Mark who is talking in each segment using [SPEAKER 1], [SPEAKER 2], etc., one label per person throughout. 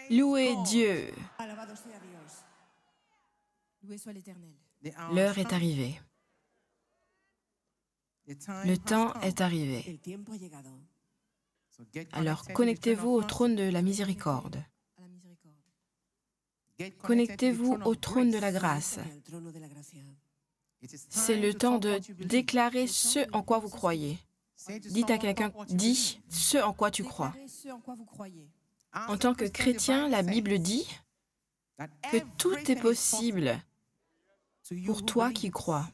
[SPEAKER 1] Louez Dieu.
[SPEAKER 2] Loué soit l'Éternel.
[SPEAKER 1] L'heure est arrivée. Le temps est arrivé. Alors connectez-vous au trône de la miséricorde.
[SPEAKER 2] À la miséricorde.
[SPEAKER 1] Connectez-vous au trône de la grâce. C'est le temps de déclarer ce en quoi vous croyez. Dites à quelqu'un, dis ce en quoi tu crois.
[SPEAKER 2] Déclarez ce en quoi vous croyez.
[SPEAKER 1] En tant que chrétien, la Bible dit que tout est possible pour toi qui crois.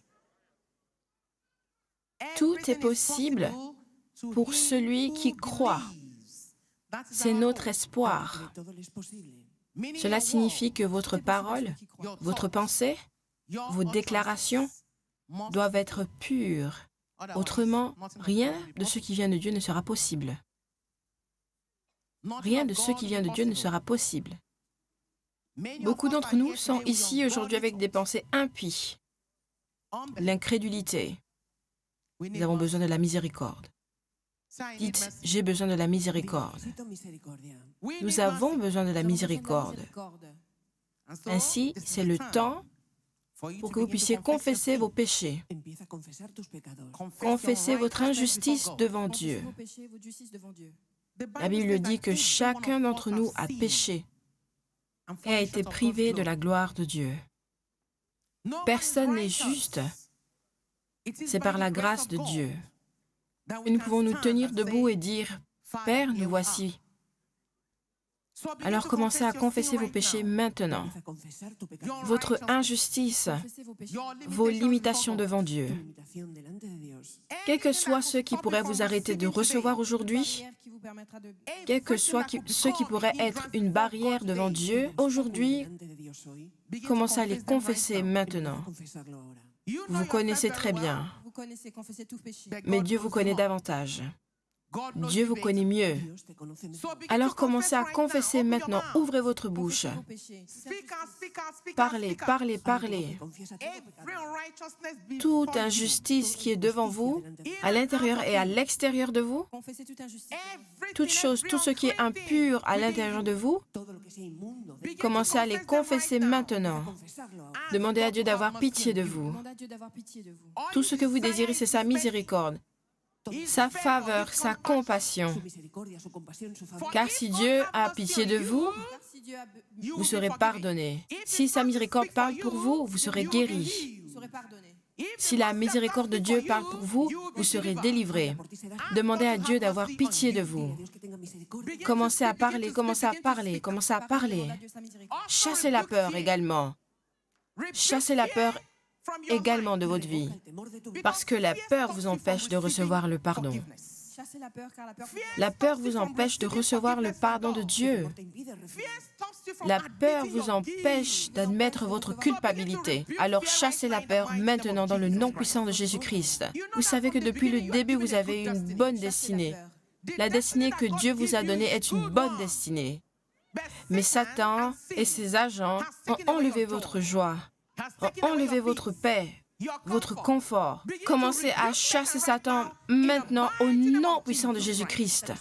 [SPEAKER 1] Tout est possible pour celui qui croit. C'est notre espoir. Cela signifie que votre parole, votre pensée, vos déclarations doivent être pures. Autrement, rien de ce qui vient de Dieu ne sera possible. Rien de ce qui vient de Dieu ne sera possible. Beaucoup d'entre nous sont ici aujourd'hui avec des pensées impies, l'incrédulité. Nous avons besoin de la miséricorde. Dites, j'ai besoin de la miséricorde. Nous avons besoin de la miséricorde. Ainsi, c'est le temps pour que vous puissiez confesser vos péchés. Confessez votre injustice devant Dieu.
[SPEAKER 2] Vos péchés, votre justice devant Dieu.
[SPEAKER 1] La Bible dit que chacun d'entre nous a péché et a été privé de la gloire de Dieu. Personne n'est juste. C'est par la grâce de Dieu. Et nous pouvons nous tenir debout et dire, « Père, nous voici. » Alors commencez à confesser vos péchés maintenant. Votre injustice,
[SPEAKER 2] Confessez vos péchés.
[SPEAKER 1] vos limitations devant Dieu. Quel que soit ce qui pourrait vous arrêter de recevoir aujourd'hui,
[SPEAKER 2] Barrière qui vous permettra de...
[SPEAKER 1] quel que soit ce qui pourrait être une barrière devant Dieu, aujourd'hui, commencez à les confesser maintenant. Vous connaissez très bien,
[SPEAKER 2] Vous connaissez, confessez tout péché.
[SPEAKER 1] mais Dieu vous connaît davantage. Dieu vous connaît mieux. Alors commencez à confesser maintenant. Ouvrez votre bouche.
[SPEAKER 2] Confessez vos péchés.
[SPEAKER 1] Parlez, parlez, parlez. Toute injustice qui est devant vous, à l'intérieur et à l'extérieur de vous,
[SPEAKER 2] Confessez toute injustice.
[SPEAKER 1] toute chose, tout ce qui est impur à l'intérieur de vous, commencez à les confesser maintenant. Demandez à Dieu d'avoir pitié de vous.
[SPEAKER 2] Demandez à Dieu d'avoir pitié de vous.
[SPEAKER 1] Tout ce que vous désirez, c'est sa miséricorde, sa faveur, sa compassion. Car si Dieu a pitié de vous,
[SPEAKER 2] Car si Dieu a
[SPEAKER 1] vous serez pardonné. Si sa miséricorde parle pour vous, vous serez guéri.
[SPEAKER 2] vous serez pardonné.
[SPEAKER 1] Si la miséricorde de Dieu parle pour vous, vous serez délivré. Demandez à Dieu d'avoir pitié de vous. Commencez à parler, commencez à parler, commencez à parler.
[SPEAKER 2] Demandez à Dieu sa miséricorde.
[SPEAKER 1] Chassez la peur également. Chassez la peur également de votre vie. Parce que la peur vous empêche de recevoir le pardon.
[SPEAKER 2] Chassez la peur, car la peur...
[SPEAKER 1] La peur vous empêche de recevoir le pardon de Dieu. La peur vous empêche d'admettre votre culpabilité. Alors chassez la peur maintenant dans le nom puissant de Jésus-Christ. Vous savez que depuis le début, vous avez une bonne destinée. La destinée que Dieu vous a donnée est une bonne destinée. Mais Satan et ses agents ont enlevé votre joie, ont enlevé votre paix, votre confort. Commencez à chasser Satan maintenant au nom puissant de Jésus-Christ.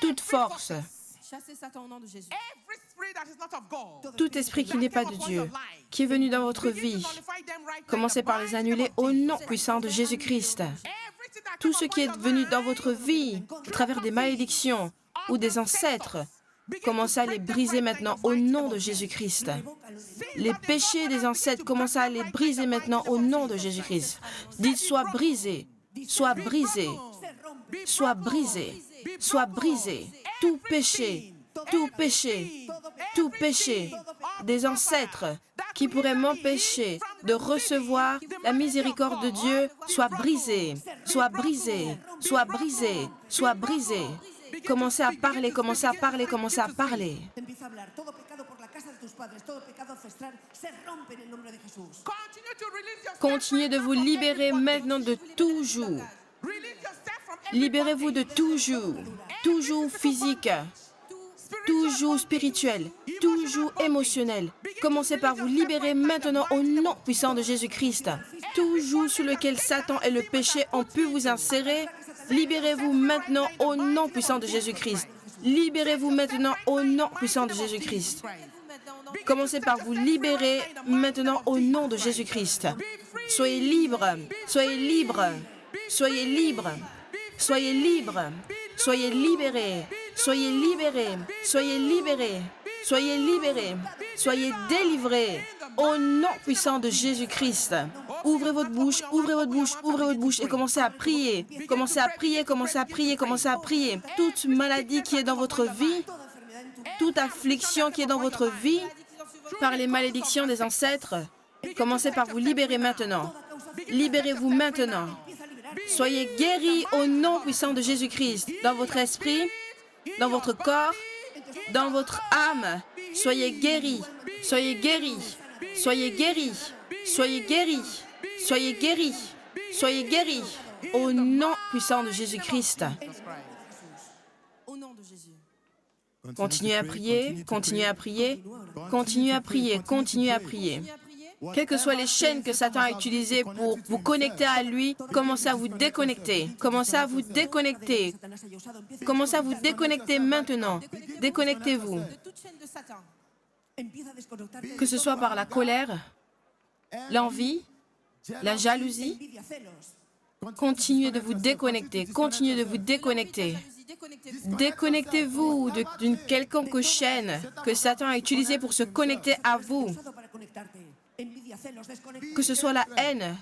[SPEAKER 1] Toute force,
[SPEAKER 2] Chassez Satan au nom de Jésus.
[SPEAKER 1] tout esprit qui n'est pas de Dieu, qui est venu dans votre vie, commencez par les annuler au nom puissant de Jésus-Christ. Tout ce qui est venu dans votre vie, à travers des malédictions ou des ancêtres, commencez à les briser maintenant au nom de Jésus-Christ. Les péchés des ancêtres, commencez à les briser maintenant au nom de Jésus-Christ. Dites, sois brisé, sois brisé, sois brisé, sois brisé. Tout péché, tout péché, tout péché des ancêtres qui pourrait m'empêcher de recevoir la miséricorde de Dieu, soit brisé, soit brisé, soit brisé, soit brisé. Commencez à parler, commencez à parler, commencez à parler. Continuez de vous libérer maintenant de tout joug. Libérez-vous de tout joug physique, tout joug spirituel, tout joug émotionnel. Commencez par vous libérer maintenant au nom puissant de Jésus-Christ. Tout joug sous lequel Satan et le péché ont pu vous insérer, libérez-vous maintenant au nom puissant de Jésus-Christ. Libérez-vous maintenant au nom puissant de Jésus-Christ. Commencez par vous libérer maintenant au nom de Jésus-Christ. Soyez libres, soyez libres, soyez libres, soyez libres, soyez libérés, soyez libérés, soyez libérés, soyez libérés, soyez délivrés au nom puissant de Jésus-Christ. Ouvrez votre bouche, ouvrez votre bouche, ouvrez votre bouche et commencez à prier. Commencez à prier, commencez à prier, commencez à prier. Toute maladie qui est dans votre vie, toute affliction qui est dans votre vie, par les malédictions des ancêtres, commencez par vous libérer maintenant. Libérez-vous maintenant. Soyez guéris au nom puissant de Jésus-Christ, dans votre esprit, dans votre corps, dans votre âme. Soyez guéris, soyez guéris, soyez guéris, soyez guéris, soyez guéris, soyez guéris, au nom puissant de Jésus-Christ.
[SPEAKER 2] Au nom de Jésus.
[SPEAKER 1] Continuez à prier, continuez à prier, continuez à prier, continuez à prier. Quelles que soient les chaînes que Satan a utilisées pour vous connecter à lui, commencez à vous déconnecter. Commencez à vous déconnecter. Commencez à vous déconnecter maintenant. Déconnectez-vous.
[SPEAKER 2] De toute chaîne de Satan.
[SPEAKER 1] Que ce soit par la colère, l'envie, la jalousie, continuez de vous déconnecter. Continuez de vous déconnecter. Déconnectez-vous d'une quelconque chaîne que Satan a utilisée pour se connecter à vous. Que ce soit la haine,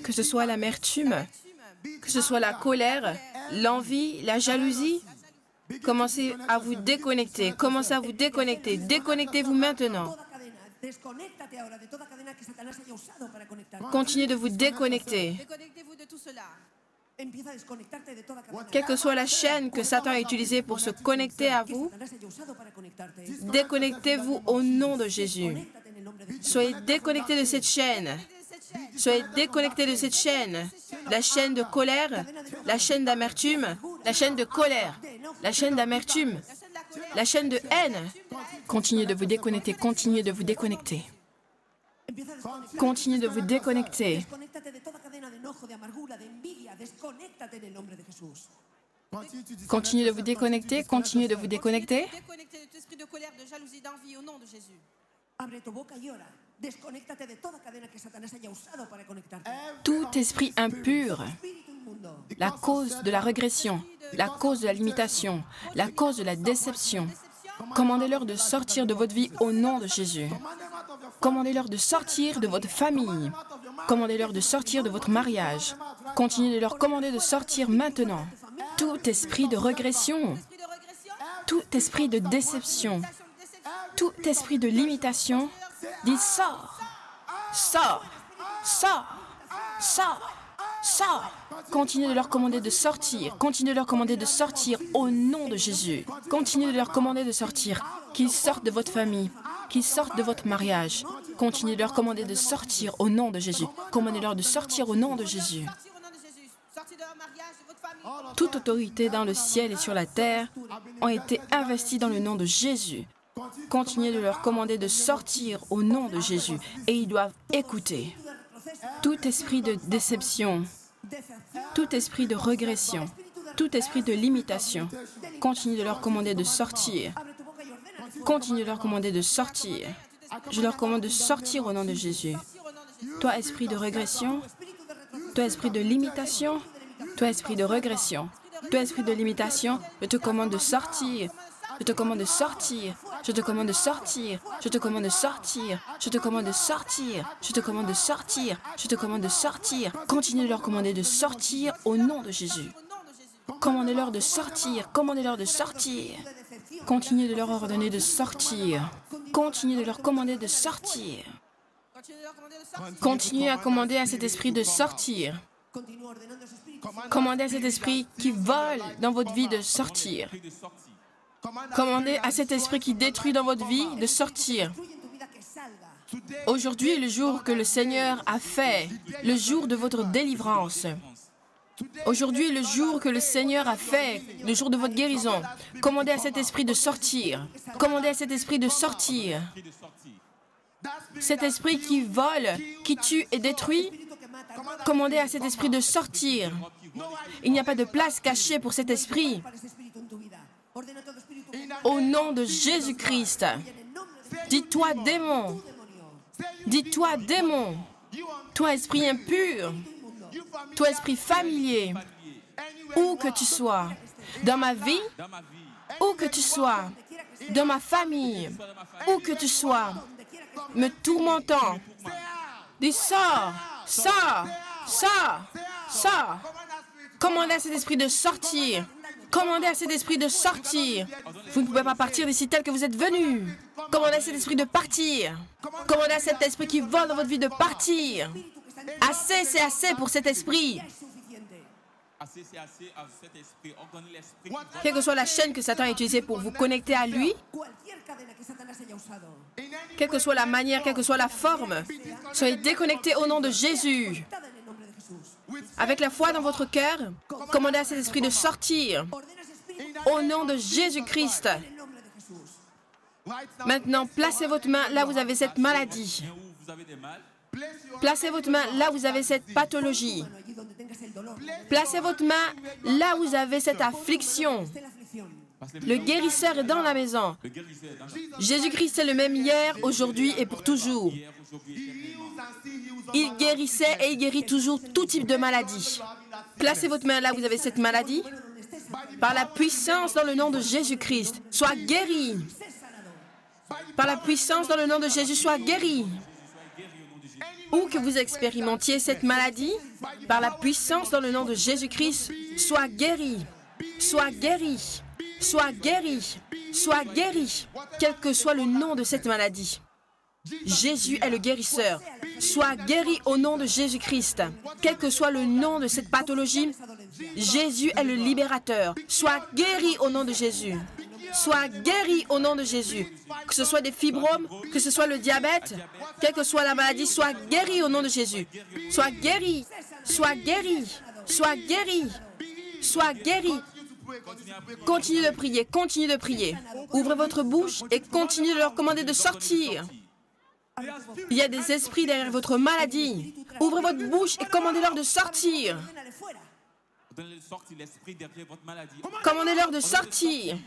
[SPEAKER 1] que ce soit l'amertume, que ce soit la colère, l'envie, la jalousie, commencez à vous déconnecter. Commencez à vous déconnecter. Déconnectez-vous maintenant. Continuez de vous déconnecter.
[SPEAKER 2] Déconnectez-vous de tout cela.
[SPEAKER 1] Quelle que soit la chaîne que Satan a utilisée pour se connecter à vous, déconnectez-vous au nom de Jésus. Soyez déconnectés de cette chaîne. Soyez déconnectés de cette chaîne. La chaîne de colère, la chaîne d'amertume, la chaîne de colère, la chaîne d'amertume, la chaîne de haine. Continuez de vous déconnecter, continuez de vous déconnecter. Continuez de vous déconnecter. Continuez de vous déconnecter, continuez de vous déconnecter.
[SPEAKER 2] Déconnectez de tout esprit de colère, de jalousie, d'envie au nom de Jésus.
[SPEAKER 1] Tout esprit impur, la cause de la régression, la cause de la limitation, la cause de la déception, commandez-leur de sortir de votre vie au nom de Jésus. Commandez-leur de sortir de votre famille. Commandez-leur de sortir de votre mariage. Continuez de leur commander de sortir maintenant. Tout esprit de régression, tout esprit de déception, tout esprit de limitation, dit sors, sors, sors, sors, sors. Continuez de leur commander de sortir. Continuez de leur commander de sortir au nom de Jésus. Continuez de leur commander de sortir. Qu'ils sortent de votre famille, qu'ils sortent de votre mariage. Continuez de leur commander de sortir au nom de Jésus. Commandez-leur de sortir au nom de Jésus. Toute autorité dans le ciel et sur la terre ont été investies dans le nom de Jésus. Continuez de leur commander de sortir au nom de Jésus et ils doivent écouter. Tout esprit de déception, tout esprit de régression, tout esprit de limitation, continuez de leur commander de sortir. Continuez de leur commander de sortir. Je leur commande de sortir au nom de Jésus. Toi, esprit de régression, toi, esprit de limitation, toi, esprit de régression, toi, esprit de limitation, je te commande de sortir. Je te commande de sortir. Je te commande de sortir. Je te commande de sortir. Je te commande de sortir. Je te commande de sortir. Je te commande de sortir. Continuez de leur commander de sortir au nom de Jésus. Commandez-leur de sortir. Commandez-leur de sortir. Continuez de leur ordonner de sortir. Continuez de leur commander de sortir. Continuez à commander à cet esprit de sortir. Commandez à cet esprit qui vole dans votre vie de sortir. Commandez à cet esprit qui détruit dans votre vie de sortir. Aujourd'hui est le jour que le Seigneur a fait, le jour de votre délivrance. Aujourd'hui est le jour que le Seigneur a fait, le jour de votre guérison. Commandez à cet esprit de sortir. Commandez à cet esprit de sortir. Cet esprit qui vole, qui tue et détruit, commandez à cet esprit de sortir. Il n'y a pas de place cachée pour cet esprit. Au nom de Jésus-Christ. Dis-toi démon. Dis-toi démon. Toi esprit impur. Toi esprit familier. Où que tu sois. Dans ma vie. Où que tu sois. Dans ma famille. Où que tu sois. Me tourmentant. Dis sors. Sors. Sors. Sors. Commandez à cet esprit de sortir. Commandez à cet esprit de sortir. Vous ne pouvez pas partir d'ici tel que vous êtes venu. Commandez à cet esprit de partir. Commandez à cet esprit qui vole dans votre vie de partir. Assez, c'est assez pour cet esprit. Quelle que soit la chaîne que Satan a utilisée pour vous connecter à lui, quelle que soit la manière, quelle que soit la forme, soyez déconnectés au nom de Jésus. Avec la foi dans votre cœur, commandez à cet esprit de sortir au nom de Jésus-Christ. Maintenant, placez votre main là où vous avez cette maladie. Placez votre main là où vous avez cette pathologie. Placez votre main là où vous avez cette affliction. Le guérisseur est dans la maison. Jésus-Christ est le même hier, aujourd'hui et pour toujours. Il guérissait et il guérit toujours tout type de maladie. Placez votre main là où vous avez cette maladie. Par la puissance dans le nom de Jésus-Christ, sois guéri. Par la puissance dans le nom de Jésus, sois guéri. Où que vous expérimentiez cette maladie, par la puissance dans le nom de Jésus-Christ, sois guéri. Sois guéri. Sois guéri. Sois guéri. Quel que soit le nom de cette maladie. Jésus est le guérisseur. Sois guéri au nom de Jésus-Christ. Quel que soit le nom de cette pathologie, Jésus est le libérateur. Sois guéri au nom de Jésus. Sois guéri au nom de Jésus. Que ce soit des fibromes, que ce soit le diabète, quelle que soit la maladie, sois guéri au nom de Jésus. Sois guéri. Sois guéri. Sois guéri. Sois guéri. Continuez de prier, continuez de prier. Ouvrez votre bouche et continuez de leur commander de sortir. Il y a des esprits derrière votre maladie. Ouvrez votre bouche et commandez-leur de sortir. Commandez-leur de sortir.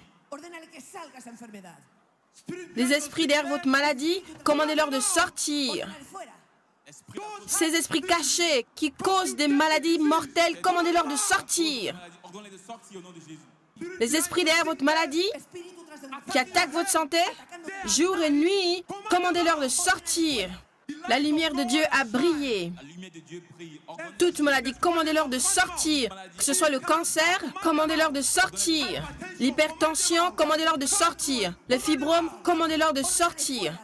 [SPEAKER 1] Les esprits derrière votre maladie, commandez-leur de sortir. Ces esprits cachés qui causent des maladies mortelles, commandez-leur de sortir. Les esprits derrière votre maladie, qui attaquent votre santé, jour et nuit, commandez-leur de sortir. La lumière de Dieu a brillé. Toute maladie, commandez-leur de sortir. Que ce soit le cancer, commandez-leur de sortir. L'hypertension, commandez-leur de sortir. Le fibrome, commandez-leur de sortir.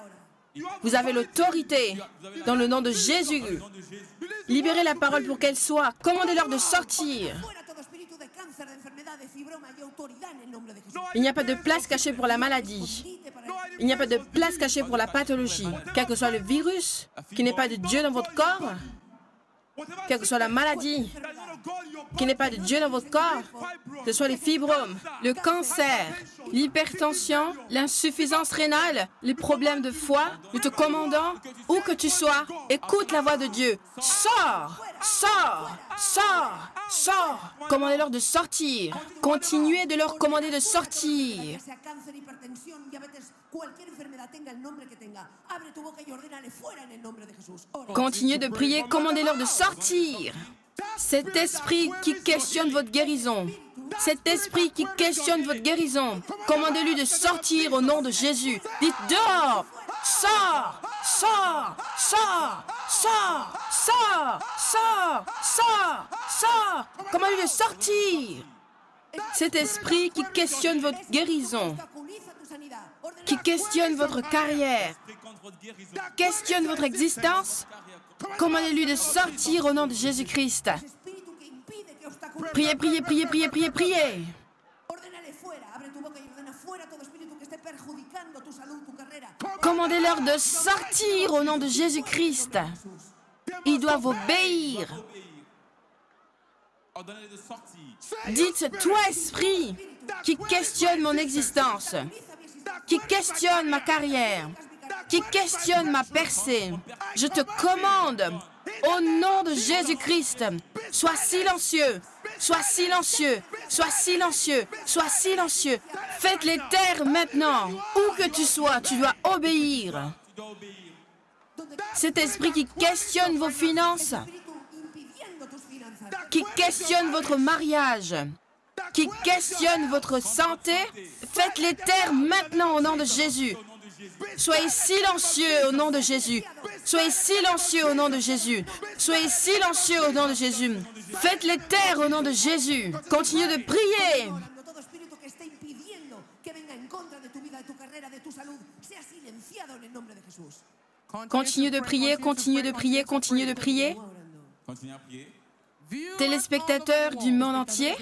[SPEAKER 1] Vous avez l'autorité dans le nom de Jésus. Libérez la parole pour qu'elle soit. Commandez-leur de sortir. Il n'y a pas de place cachée pour la maladie. Il n'y a pas de place cachée pour la pathologie. Quel que soit le virus qui n'est pas de Dieu dans votre corps, quelle que soit la maladie qui n'est pas de Dieu dans votre corps, que ce soit les fibromes, le cancer, l'hypertension, l'insuffisance rénale, les problèmes de foie, nous te commandons, où que tu sois, écoute la voix de Dieu. Sors, sors, sors, sors. Commandez-leur de sortir. Continuez de leur commander de sortir. Continuez de prier, commandez-leur de sortir. Cet esprit qui questionne votre guérison, cet esprit qui questionne votre guérison, commandez-lui de sortir au nom de Jésus. Dites dehors, sors, sors, sors, sors, sors, sors, sors, sors. Commandez-lui de sortir. Cet esprit qui questionne votre guérison, qui questionne votre carrière, questionne votre existence, commandez-lui de sortir au nom de Jésus-Christ. Priez, priez, priez, priez, priez, priez. Commandez-leur de sortir au nom de Jésus-Christ. Ils doivent obéir. Dites, toi esprit qui questionne mon existence, qui questionne ma carrière, qui questionne ma percée, je te commande, au nom de Jésus-Christ, sois silencieux, sois silencieux, sois silencieux, sois silencieux. Faites-les taire maintenant. Où que tu sois, tu dois obéir. Cet esprit qui questionne vos finances, qui questionne votre mariage, qui questionne votre santé, faites-les taire maintenant au nom de Jésus. Soyez silencieux au nom de Jésus. Soyez silencieux au nom de Jésus. Soyez silencieux au nom de Jésus. Faites-les taire au nom de Jésus. Continuez de prier. Continuez de prier, continuez de prier, continuez de prier. Téléspectateurs du monde entier,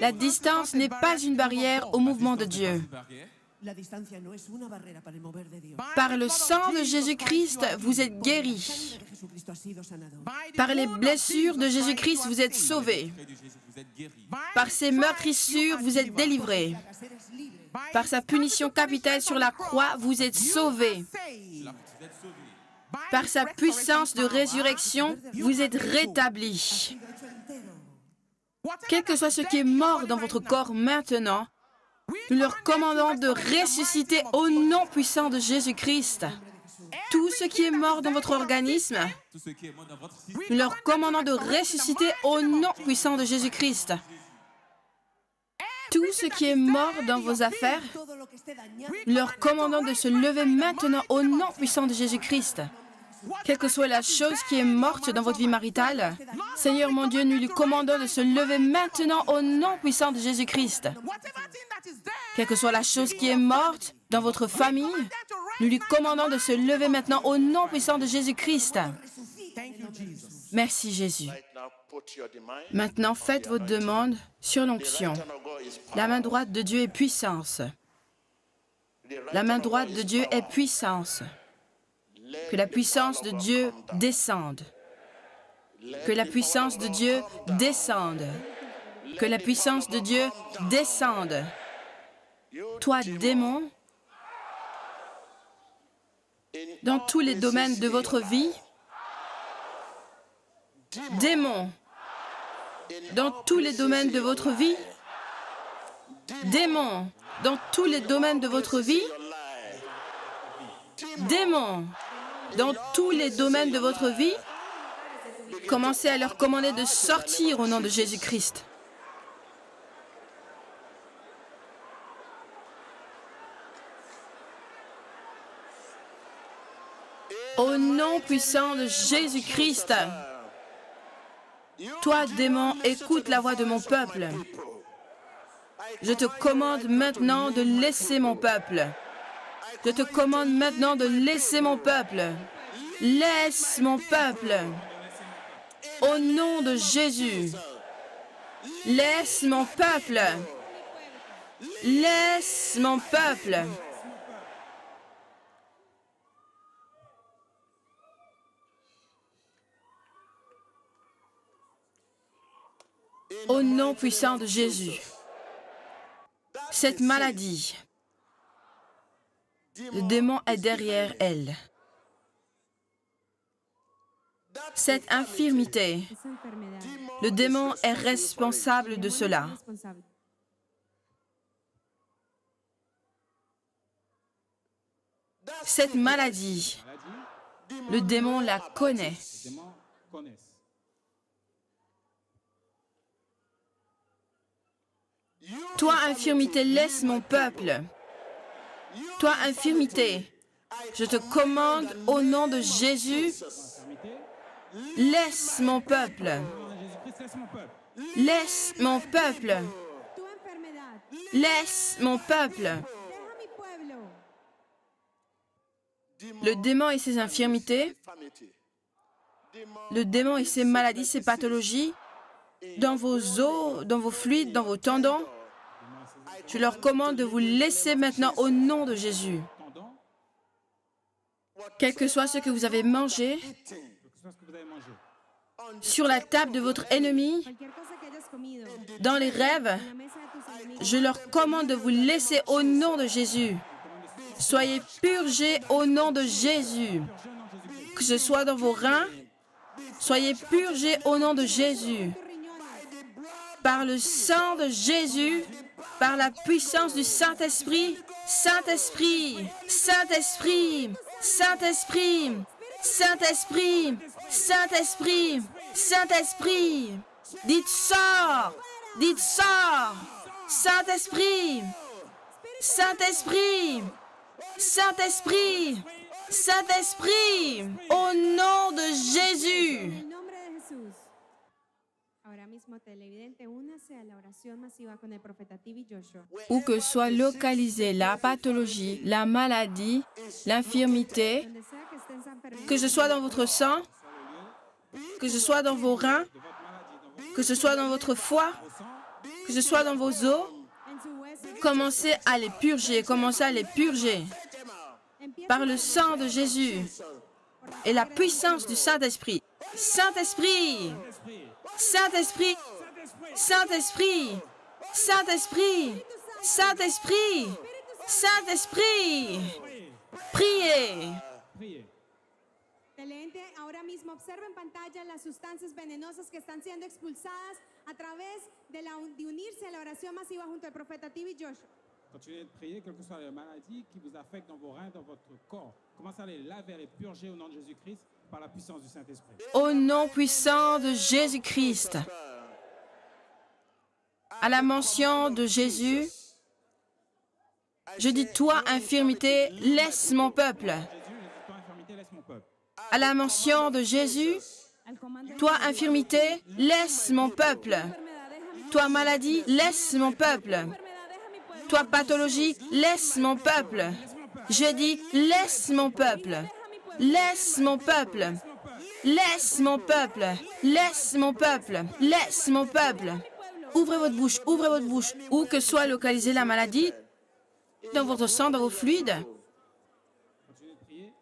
[SPEAKER 1] la distance n'est pas une barrière au mouvement de Dieu. Par le sang de Jésus-Christ, vous êtes guéris. Par les blessures de Jésus-Christ, vous êtes sauvés. Par ses meurtrissures, vous êtes délivrés. Par sa punition capitale sur la croix, vous êtes sauvés. Par sa puissance de résurrection, vous êtes rétablis. Quel que soit ce qui est mort dans votre corps maintenant, nous leur commandons de ressusciter au nom puissant de Jésus-Christ. Tout ce qui est mort dans votre organisme, nous leur commandons de ressusciter au nom puissant de Jésus-Christ. Tout ce qui est mort dans vos affaires, nous leur commandons de se lever maintenant au nom puissant de Jésus-Christ. Quelle que soit la chose qui est morte dans votre vie maritale, Seigneur mon Dieu, nous lui commandons de se lever maintenant au nom puissant de Jésus-Christ. Quelle que soit la chose qui est morte dans votre famille, nous lui commandons de se lever maintenant au nom puissant de Jésus-Christ. Merci Jésus. Maintenant, faites votre demande sur l'onction. La main droite de Dieu est puissance. La main droite de Dieu est puissance. Que la puissance de Dieu descende. Que la puissance de Dieu descende. Que la puissance de Dieu descende. Toi, démon, dans tous les domaines de votre vie, démon, dans tous les domaines de votre vie, démon, dans tous les domaines de votre vie, démon, dans tous les domaines de votre vie, commencez à leur commander de sortir au nom de Jésus-Christ. Au nom puissant de Jésus-Christ, toi, démon, écoute la voix de mon peuple. Je te commande maintenant de laisser mon peuple. Je te commande maintenant de laisser mon peuple. Laisse mon peuple. Au nom de Jésus. Laisse mon peuple. Laisse mon peuple. Au nom puissant de Jésus. Cette maladie, le démon est derrière elle. Cette infirmité, le démon est responsable de cela. Cette maladie, le démon la connaît. Toi, infirmité, laisse mon peuple. Toi, infirmité, je te commande au nom de Jésus, laisse mon peuple. Laisse mon peuple. Laisse mon peuple. Le démon et ses infirmités, le démon et ses maladies, ses pathologies, dans vos os, dans vos fluides, dans vos tendons, je leur commande de vous laisser maintenant au nom de Jésus. Quel que soit ce que vous avez mangé, sur la table de votre ennemi, dans les rêves, je leur commande de vous laisser au nom de Jésus. Soyez purgés au nom de Jésus. Que ce soit dans vos reins, soyez purgés au nom de Jésus. par le sang de Jésus, par la puissance du Saint-Esprit, Saint-Esprit, Saint-Esprit, Saint-Esprit, Saint-Esprit, Saint-Esprit, Saint-Esprit. Dites sors, dites sors, Saint-Esprit, Saint-Esprit, Saint-Esprit, Saint-Esprit, au nom de Jésus. Où que soit localisée la pathologie, la maladie, l'infirmité, que ce soit dans votre sang, que ce soit dans vos reins, que ce soit dans votre foie, que ce soit dans vos os, commencez à les purger, commencez à les purger par le sang de Jésus et la puissance du Saint-Esprit. Saint-Esprit, Saint-Esprit, Saint-Esprit, Saint-Esprit, Saint-Esprit, Saint-Esprit, priez.
[SPEAKER 3] Televidente, ahora mismo observa en pantalla las sustancias venenosas que están siendo expulsadas a través de unirse a la oración masiva junto al profeta T.B. Joshua.
[SPEAKER 4] Continuez de prier, quelle que soit la maladie qui vous affecte dans vos reins, dans votre corps. Commencez à les laver, à les purger au nom de Jésus-Christ par la puissance du Saint-Esprit.
[SPEAKER 1] Au nom puissant de Jésus-Christ, à la mention de Jésus, je dis, toi, infirmité, laisse mon peuple. À la mention de Jésus, toi, infirmité, laisse mon peuple. Toi, maladie, laisse mon peuple. Toi, pathologie, laisse mon peuple. Je dis, laisse mon peuple. Laisse mon peuple. Laisse mon peuple. Laisse mon peuple. Laisse mon peuple. Ouvrez votre bouche, ouvrez votre bouche. Où que soit localisée la maladie, dans votre sang, dans vos fluides.
[SPEAKER 4] Continuez de prier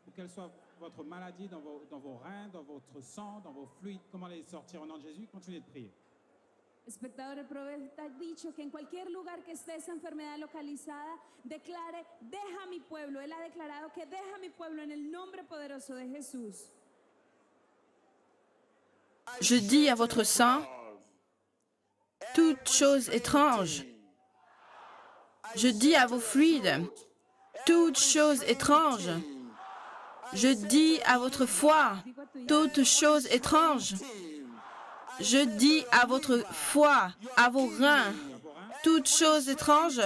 [SPEAKER 4] pour qu'elle soit votre maladie dans vos reins, dans votre sang, dans vos fluides. Comment les sortir au nom de Jésus? Continuez de prier.
[SPEAKER 3] Espectador, el profeta ha dicho que en cualquier lugar que esté esa enfermedad localizada, declare, deja mi pueblo. Él ha declarado que deja mi pueblo en el nombre poderoso de Jesús.
[SPEAKER 1] Je dis à votre sang, toute chose étrange. Je dis à vos fluides, toute chose étrange. Je dis à votre foie, toute chose étrange. Je dis à votre foie, à vos reins, toute chose étrange.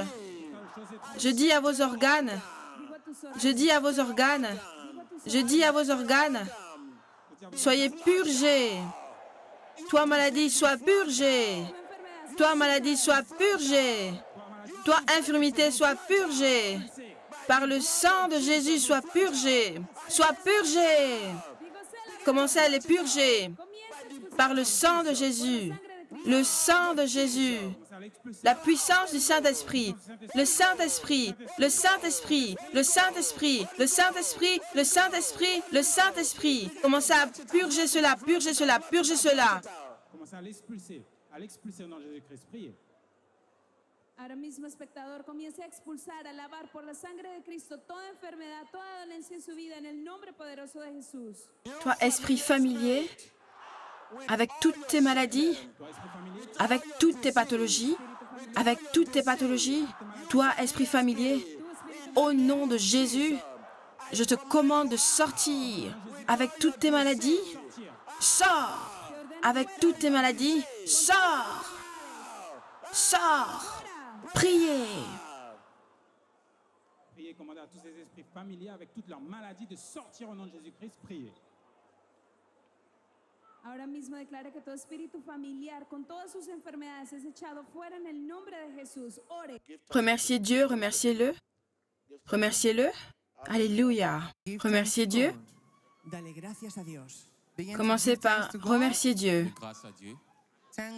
[SPEAKER 1] Je dis à vos organes, je dis à vos organes, je dis à vos organes, soyez purgés. Toi, maladie, sois purgée. Toi, maladie, sois purgée. Toi, infirmité, sois purgée. Par le sang de Jésus, sois purgée. Sois purgée. Commencez à les purger. Par le sang de Jésus. Le sang de Jésus. La puissance du Saint-Esprit. Le Saint-Esprit. Le Saint-Esprit. Le Saint-Esprit. Le Saint-Esprit. Le Saint-Esprit. Le Saint-Esprit. Commencez à purger cela, purger cela, purger cela.
[SPEAKER 4] Commencez à l'expulser au nom de Jésus-Christ. Priez.
[SPEAKER 3] Ahora mismo, espectador, comience a expulsar, a lavar por la sangre de Cristo toda enfermedad, toda dolencia en su vida, en el nombre poderoso de Jesús.
[SPEAKER 1] Toi, esprit familier, avec toutes tes maladies, avec toutes tes pathologies, avec toutes tes pathologies, toi, esprit familier, au nom de Jésus, je te commande de sortir avec toutes tes maladies. Sors avec toutes tes maladies. Sors. Sors. Priez.
[SPEAKER 4] Priez, commandez à tous ces esprits familiers avec toutes leurs maladies de sortir au nom de Jésus-Christ. Priez.
[SPEAKER 3] Ahora mismo declara que todo espíritu familiar con todas sus enfermedades es echado fuera en el nombre de Jesús. Ore.
[SPEAKER 1] Remerciez Dieu, remerciez-le. Remerciez-le. Alléluia. Remerciez Dieu. Commencez par remercier Dieu.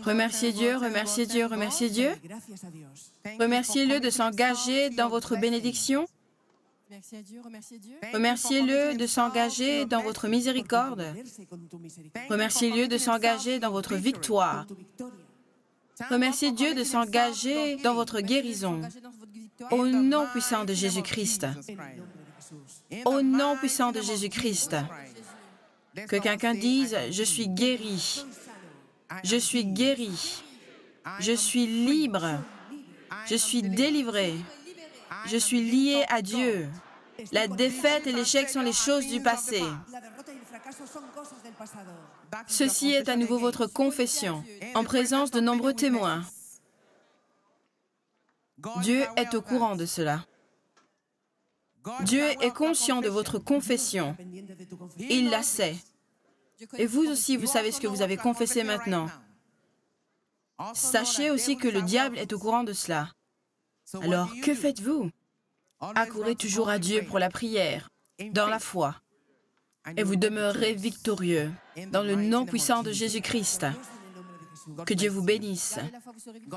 [SPEAKER 1] Remerciez Dieu, remerciez Dieu, remerciez Dieu. Remerciez-le de s'engager dans votre bénédiction. Remerciez-le de s'engager dans votre miséricorde. Remerciez-le de s'engager dans votre victoire. Remerciez Dieu de s'engager dans votre guérison. Au nom puissant de Jésus-Christ. Au nom puissant de Jésus-Christ. Que quelqu'un dise, je suis guéri. Je suis guéri. Je suis libre. Je suis délivré. Je suis lié à Dieu. La défaite et l'échec sont les choses du passé. Ceci est à nouveau votre confession, en présence de nombreux témoins. Dieu est au courant de cela. Dieu est conscient de votre confession. Il la sait. Et vous aussi, vous savez ce que vous avez confessé maintenant. Sachez aussi que le diable est au courant de cela. Alors, que faites-vous? Accourez toujours à Dieu pour la prière, dans la foi. Et vous demeurerez victorieux, dans le nom puissant de Jésus-Christ. Que Dieu vous bénisse.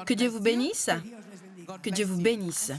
[SPEAKER 1] Que Dieu vous bénisse. Que Dieu vous bénisse.